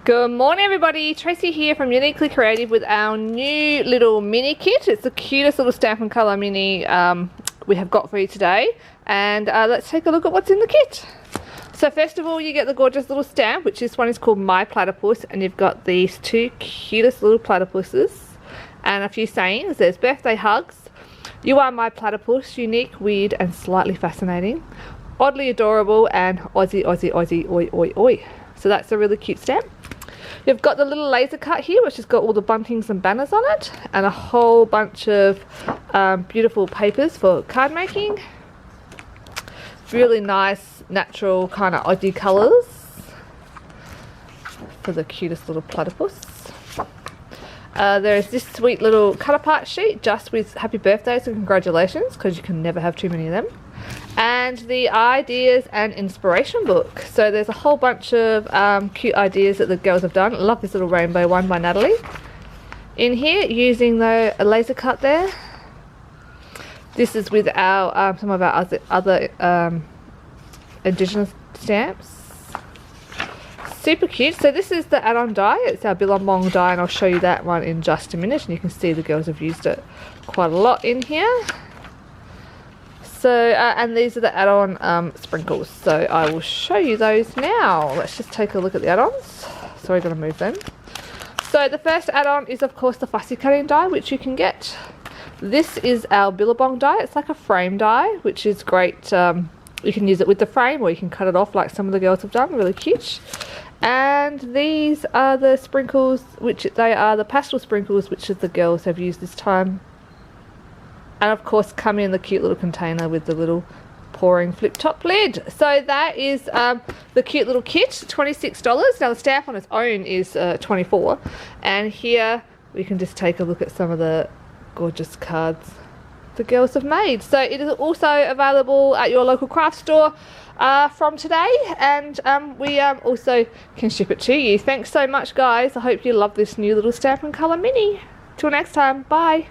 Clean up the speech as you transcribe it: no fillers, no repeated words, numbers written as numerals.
Good morning everybody, Tracy here from Uniquely Creative with our new little mini kit. It's the cutest little Stampin' Colour mini we have got for you today, and let's take a look at what's in the kit. So first of all, you get the gorgeous little stamp, which this one is called My Platypus, and you've got these two cutest little platypuses and a few sayings. There's birthday hugs, you are my platypus, unique, weird and slightly fascinating, oddly adorable, and Aussie, Aussie, Aussie, oi, oi, oi. So that's a really cute stamp. You've got the little laser cut here, which has got all the buntings and banners on it, and a whole bunch of beautiful papers for card making. Really nice, natural kind of Aussie colours for the cutest little platypus. There's this sweet little cut apart sheet just with happy birthdays and congratulations, because you can never have too many of them. And the ideas and inspiration book. So there's a whole bunch of cute ideas that the girls have done. I love this little rainbow one by Natalie. In here, using the laser cut there. This is with our some of our other Indigenous stamps. Super cute. So this is the add-on die. It's our Billabong die, and I'll show you that one in just a minute. And you can see the girls have used it quite a lot in here. So, and these are the add-on sprinkles. So I will show you those now. Let's just take a look at the add-ons. So we're going to move them. So the first add-on is of course the fussy cutting die, which you can get. This is our Billabong die. It's like a frame die, which is great. You can use it with the frame, or you can cut it off like some of the girls have done. Really cute. And these are the sprinkles, which they are the pastel sprinkles, which the girls have used this time. And of course come in the cute little container with the little pouring flip top lid. So that is the cute little kit, $26. Now the stamp on its own is $24. And here we can just take a look at some of the gorgeous cards the girls have made. So it is also available at your local craft store from today, and we also can ship it to you. Thanks so much guys. I hope you love this new little Stampin' Colour mini. Till next time, bye.